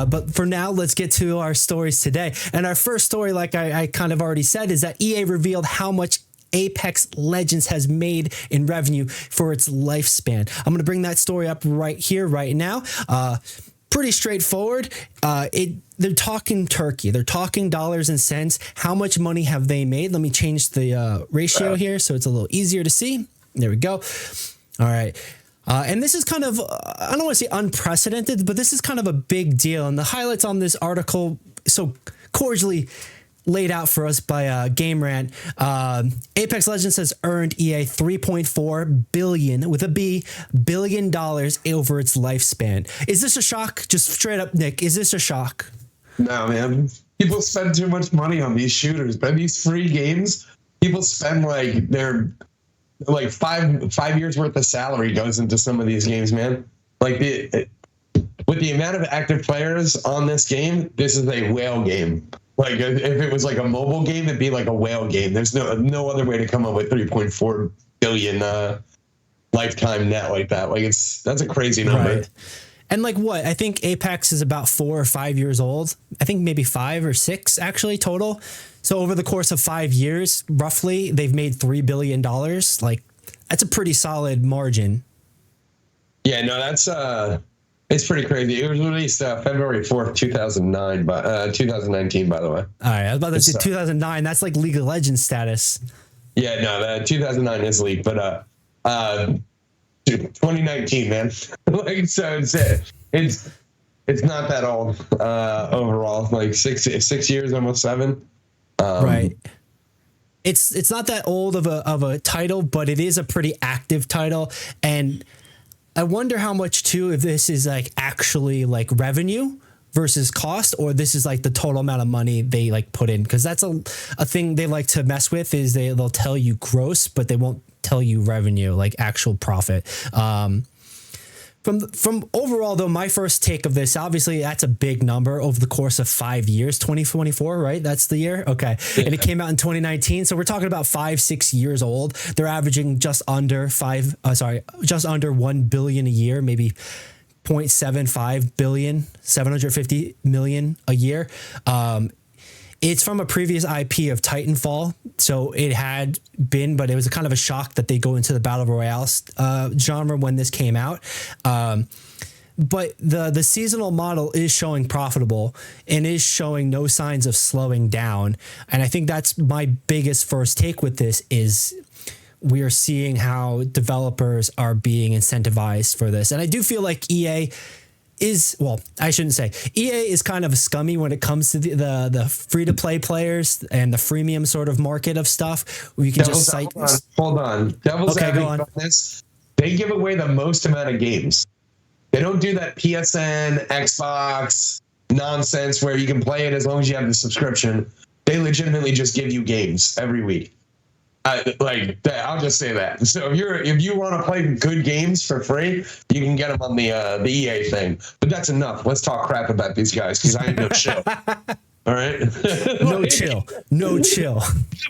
But for now, let's get to our stories today. And our first story, like I kind of already said, is that EA revealed how much Apex Legends has made in revenue for its lifespan. I'm going to bring that story up right here, right now. Pretty straightforward. They're talking turkey. They're talking dollars and cents. How much money have they made? Let me change the ratio here so it's a little easier to see. There we go. All right. And this is kind of, I don't want to say unprecedented, but this is kind of a big deal. And the highlights on this article, so cordially laid out for us by Game Rant. Apex Legends has earned EA $3.4 billion with a B billion dollars over its lifespan. Is this a shock? Just straight up, Nick, is this a shock? No, man. People spend too much money on these shooters, but these free games, people spend like five years worth of salary goes into some of these games, man. Like with the amount of active players on this game, this is a whale game. Like if it was like a mobile game, it'd be like a whale game. There's no other way to come up with 3.4 billion lifetime net like that. Like that's a crazy number. Right. And like what? I think Apex is about 4 or 5 years old. I think maybe 5 or 6 actually total. So over the course of 5 years, roughly, they've made $3 billion. Like that's a pretty solid margin. Yeah, no, that's it's pretty crazy. It was released February 4th, 2009, but 2019, by the way. All right, I was about to say 2009. That's like League of Legends status. Yeah, no, 2009 is leaked, but 2019, man. Like so, it's not that old overall. Like six years, almost 7. Right. It's not that old of a title, but it is a pretty active title, and I wonder how much too if this is like actually like revenue versus cost, or this is like the total amount of money they like put in, because that's a thing they like to mess with is they'll tell you gross, but they won't tell you revenue, like actual profit. From overall, though, my first take of this, obviously, that's a big number over the course of 5 years, 2024, right? That's the year. Okay. Yeah. And it came out in 2019. So we're talking about 5-6 years old. They're averaging just under 1 billion a year, maybe 0.75 billion, 750 million a year. It's from a previous IP of Titanfall. So it had been, but it was a kind of a shock that they go into the Battle Royale genre when this came out. But the seasonal model is showing profitable and is showing no signs of slowing down. And I think that's my biggest first take with this is we are seeing how developers are being incentivized for this. And I do feel like EA is, well, I shouldn't say EA is kind of scummy when it comes to the free to play players and the freemium sort of market of stuff where you can just cite. Hold on. Devil's advocate on this. They give away the most amount of games. They don't do that PSN, Xbox nonsense where you can play it as long as you have the subscription. They legitimately just give you games every week. I'll just say that. So if you want to play good games for free, you can get them on the EA thing. But that's enough. Let's talk crap about these guys because I ain't no chill. All right. No chill. No chill.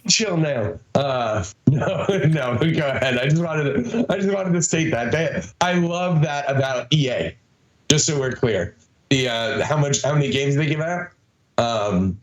Chill now. No. Go ahead. I just wanted to state that. I love that about EA. Just so we're clear, how many games they give out. I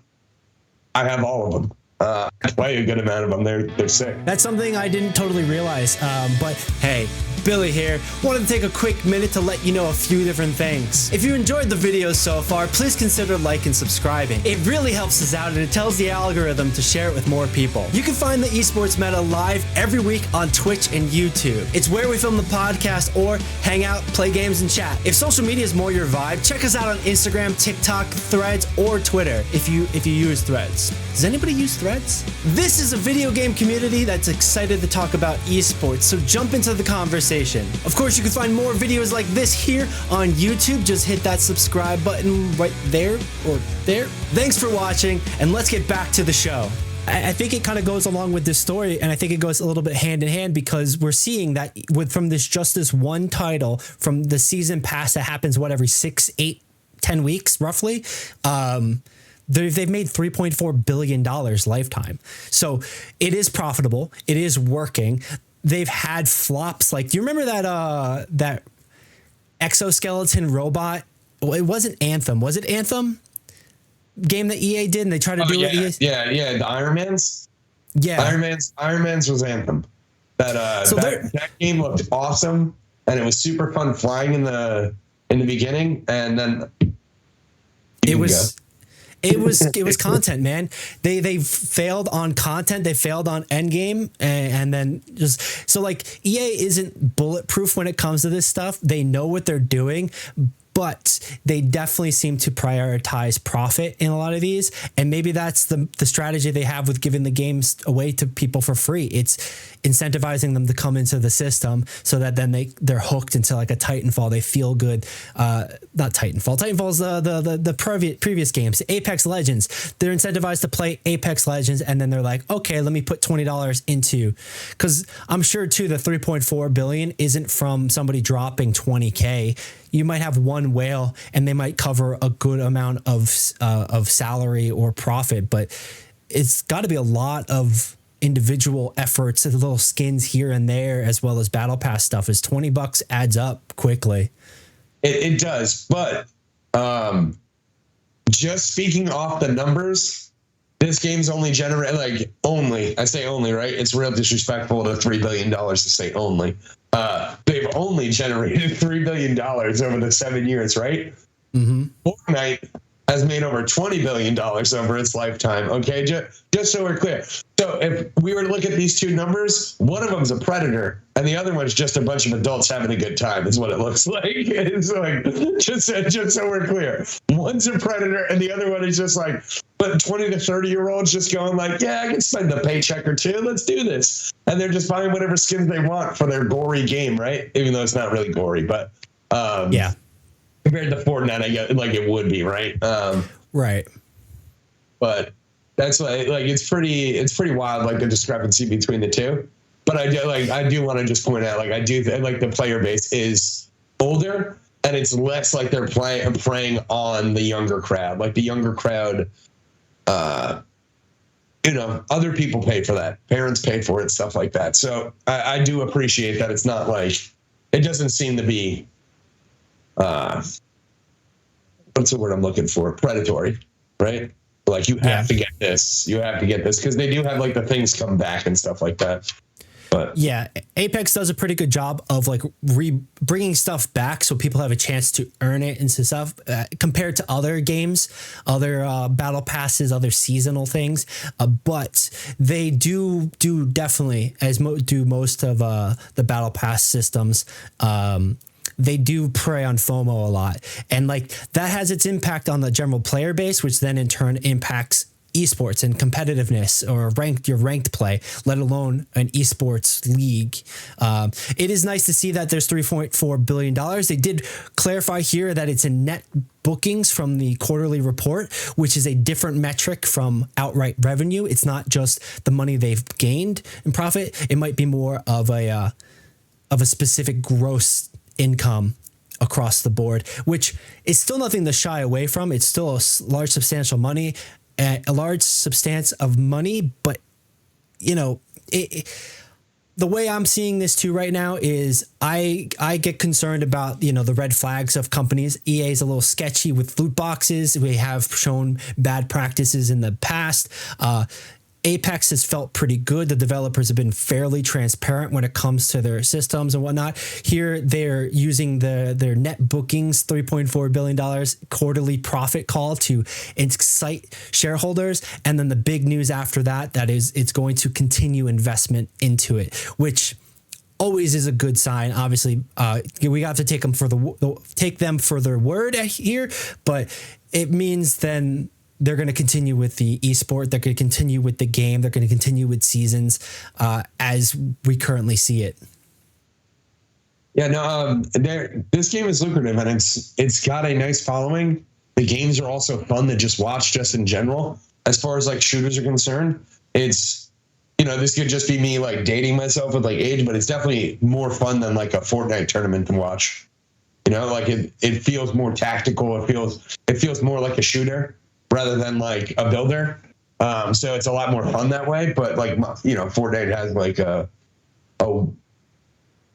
have all of them. I play a good amount of them. They're sick. That's something I didn't totally realize. But hey, Billy here. Wanted to take a quick minute to let you know a few different things. If you enjoyed the video so far, please consider liking and subscribing. It really helps us out and it tells the algorithm to share it with more people. You can find the Esports Meta live every week on Twitch and YouTube. It's where we film the podcast or hang out, play games, and chat. If social media is more your vibe, check us out on Instagram, TikTok, Threads, or Twitter if you use Threads. Does anybody use Threads? This is a video game community that's excited to talk about esports, so jump into the conversation. Of course, you can find more videos like this here on YouTube. Just hit that subscribe button right there or there. Thanks for watching, and let's get back to the show. I think it kind of goes along with this story, and I think it goes a little bit hand in hand because we're seeing that from this one title from the season pass that happens every 6, 8, 10 weeks roughly. They've made $3.4 billion lifetime. So it is profitable. It is working. They've had flops. Like, do you remember that exoskeleton robot well, it wasn't Anthem. Was it Anthem? Game that EA did and they tried to do it. Yeah. The Iron Man's. Yeah. Iron Man's was Anthem. That game looked awesome and it was super fun flying in the beginning, and then it was content, man. They failed on content. They failed on endgame, and then just so like EA isn't bulletproof when it comes to this stuff. They know what they're doing, but they definitely seem to prioritize profit in a lot of these. And maybe that's the strategy they have with giving the games away to people for free. It's incentivizing them to come into the system so that then they're hooked into like a Titanfall. They feel good. Not Titanfall. Titanfall's the previous games. Apex Legends. They're incentivized to play Apex Legends, and then they're like, okay, let me put $20 into, because I'm sure too the 3.4 billion isn't from somebody dropping 20K. You might have one whale and they might cover a good amount of salary or profit, but it's got to be a lot of individual efforts and little skins here and there, as well as battle pass stuff. Is $20 adds up quickly. It does, but just speaking off the numbers, this game's only generated I say only, right? It's real disrespectful to $3 billion to say only. They've only generated $3 billion over the 7 years, right? Mm-hmm. Fortnite has made over $20 billion over its lifetime. Okay, just so we're clear. So if we were to look at these two numbers, one of them's a predator, and the other one's just a bunch of adults having a good time. Is what it looks like. It's like just so we're clear, one's a predator, and the other one is just like, but 20 to 30-year-olds just going like, yeah, I can spend a paycheck or two. Let's do this, and they're just buying whatever skins they want for their gory game, right? Even though it's not really gory, but yeah. Compared to Fortnite, I guess like it would be, right? Right. But that's like it's pretty wild, like the discrepancy between the two. But I do want to just point out, like I do like the player base is older and it's less like they're preying on the younger crowd. Like the younger crowd, other people pay for that. Parents pay for it, stuff like that. So I do appreciate that. It's not like, it doesn't seem to be, what's the word I'm looking for? Predatory, right? Like you have to get this, because they do have like the things come back and stuff like that. But yeah, Apex does a pretty good job of like bringing stuff back so people have a chance to earn it and stuff compared to other games, other battle passes, other seasonal things. But they do definitely, as do most of the battle pass systems, they do prey on FOMO a lot. And like that has its impact on the general player base, which then in turn impacts esports and competitiveness or your ranked play, let alone an esports league. It is nice to see that there's $3.4 billion. They did clarify here that it's in net bookings from the quarterly report, which is a different metric from outright revenue. It's not just the money they've gained in profit. It might be more of a specific gross income across the board, which is still nothing to shy away from. It's still a large, substantial money. A large substance of money, but the way I'm seeing this too right now is I get concerned about the red flags of companies. EA is a little sketchy with loot boxes. We have shown bad practices in the past. Apex has felt pretty good. The developers have been fairly transparent when it comes to their systems and whatnot. Here, they're using their net bookings, $3.4 billion quarterly profit call to excite shareholders. And then the big news after that is it's going to continue investment into it, which always is a good sign. Obviously, we have to take them for their word here, but it means then they're going to continue with the esport. They're going to continue with the game. They're going to continue with seasons as we currently see it. Yeah, no, this game is lucrative and it's got a nice following. The games are also fun to just watch, just in general. As far as like shooters are concerned, it's, this could just be me like dating myself with like age, but it's definitely more fun than like a Fortnite tournament to watch. Like it feels more tactical. It feels more like a shooter rather than like a builder. So it's a lot more fun that way. But like, Fortnite has like a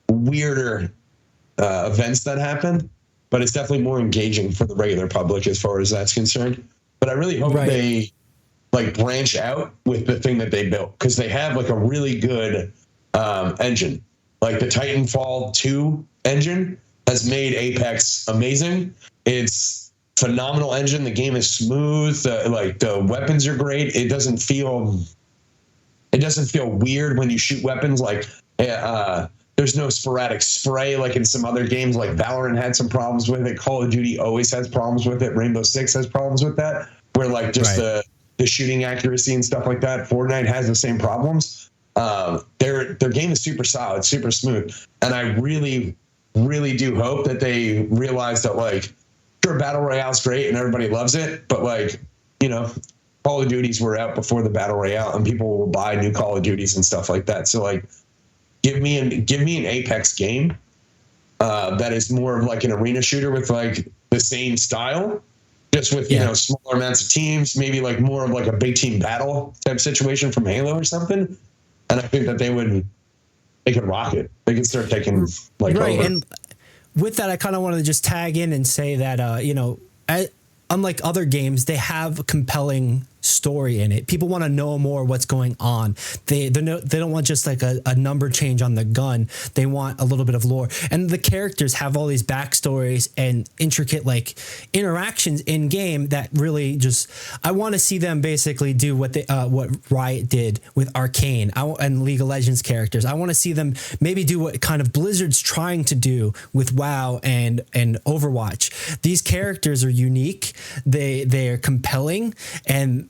weirder events that happen. but it's definitely more engaging for the regular public as far as that's concerned. But I really hope they like branch out with the thing that they built, because they have like a really good engine. Like the Titanfall 2 engine has made Apex amazing. It's phenomenal engine. The game is smooth. Like the weapons are great. It doesn't feel weird when you shoot weapons. Like there's no sporadic spray like in some other games. Like Valorant had some problems with it. Call of Duty always has problems with it. Rainbow Six has problems with that, where like just the shooting accuracy and stuff like that. Fortnite has the same problems. Their game is super solid, super smooth, and I really, really do hope that they realize that, like, sure, Battle Royale's great and everybody loves it, but like, you know, Call of Duties were out before the Battle Royale, and people will buy new Call of Duties and stuff like that. So like, give me an Apex game that is more of like an arena shooter with like the same style, just with, you know, smaller amounts of teams, maybe like more of like a big team battle type situation from Halo or something. And I think that they could rock it. They could start taking like over. And with that, I kind of wanted to just tag in and say that, you know, unlike other games, they have a compelling story in it. People want to know more what's going on. They don't want just like a number change on the gun. They want a little bit of lore. And the characters have all these backstories and intricate like interactions in game that really just, I want to see them basically do what Riot did with Arcane and League of Legends characters. I want to see them maybe do what kind of Blizzard's trying to do with WoW and Overwatch. These characters are unique. They're compelling, and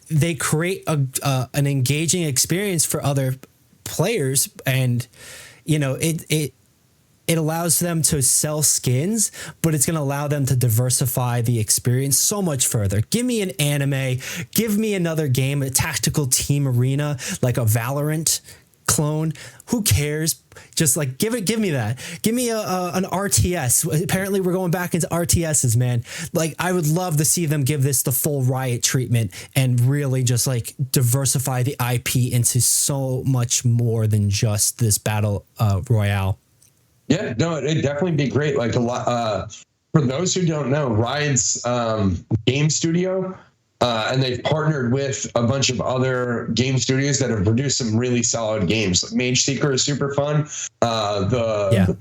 they create an engaging experience for other players, and you know it allows them to sell skins, but it's going to allow them to diversify the experience so much further. Give me an anime, give me another game, a tactical team arena like a Valorant clone. Who cares? Just like give me that. Give me an RTS. Apparently we're going back into RTSs, man. Like I would love to see them give this the full Riot treatment and really just like diversify the IP into so much more than just this battle royale. Yeah, no, it'd definitely be great. Like a lot. For those who don't know, Riot's game studio. And they've partnered with a bunch of other game studios that have produced some really solid games. Like Mage Seeker is super fun. The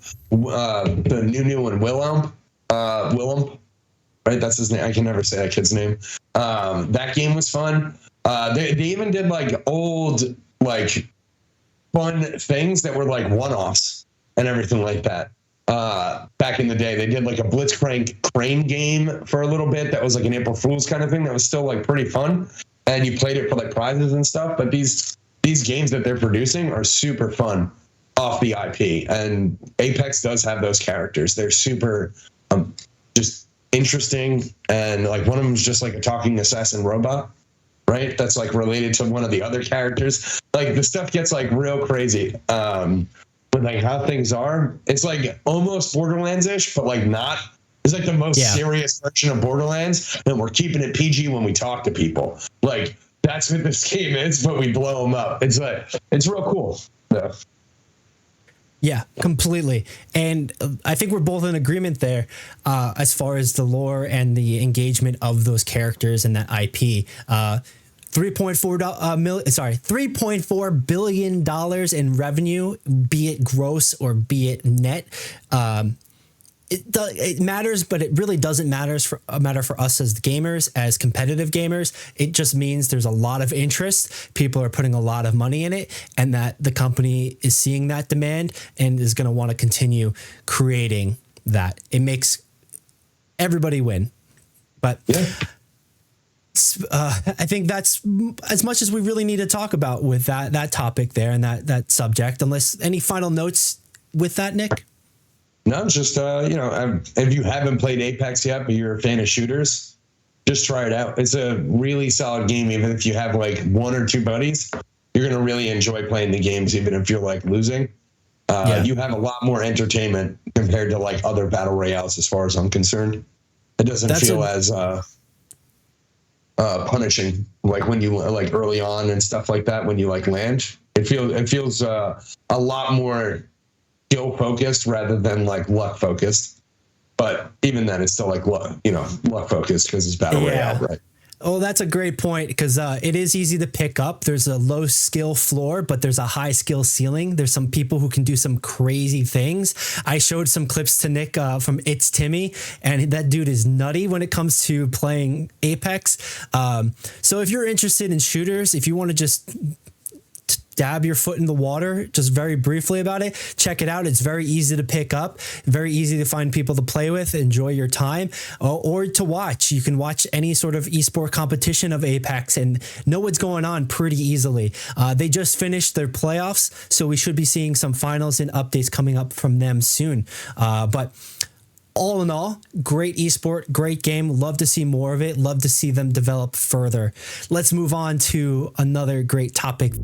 new one, Willem, right? That's his name. I can never say that kid's name. That game was fun. They even did like old, like fun things that were like one-offs and everything like that. Back in the day, they did like a Blitzcrank crane game for a little bit. That was like an April Fool's kind of thing. That was still like pretty fun, and you played it for like prizes and stuff. But these games that they're producing are super fun off the IP, and Apex does have those characters. They're super just interesting, and like one of them is just like a talking assassin robot, right? That's like related to one of the other characters. Like the stuff gets like real crazy. But like how things are, it's like almost Borderlands-ish, but like not. It's like the most serious version of Borderlands, and we're keeping it PG when we talk to people. Like that's what this game is, but we blow them up. It's like it's real cool. Yeah, completely. And I think we're both in agreement there as far as the lore and the engagement of those characters and that IP. $3.4 billion in revenue, be it gross or be it net. It matters, but it really doesn't matter for us as gamers, as competitive gamers. It just means there's a lot of interest. People are putting a lot of money in it, and that the company is seeing that demand and is going to want to continue creating that. It makes everybody win. But I think that's as much as we really need to talk about with that topic there and that subject. Unless any final notes with that, Nick? No, just if you haven't played Apex yet, but you're a fan of shooters, just try it out. It's a really solid game. Even if you have like one or two buddies, you're gonna really enjoy playing the games, even if you're like losing. You have a lot more entertainment compared to like other battle royales, as far as I'm concerned. It doesn't feel as punishing, like when you like early on and stuff like that. When you like land, it feels a lot more skill focused rather than like luck focused. But even then, it's still like luck focused because it's battle royale, right? Oh, that's a great point because it is easy to pick up. There's a low skill floor, but there's a high skill ceiling. There's some people who can do some crazy things. I showed some clips to Nick from It's Timmy, and that dude is nutty when it comes to playing Apex. So if you're interested in shooters, if you want to just dab your foot in the water, just very briefly about it, check it out. It's very easy to pick up, very easy to find people to play with, enjoy your time, or to watch. You can watch any sort of esport competition of Apex and know what's going on pretty easily. They just finished their playoffs, so we should be seeing some finals and updates coming up from them soon. But all in all, great esport, great game. Love to see more of it. Love to see them develop further. Let's move on to another great topic.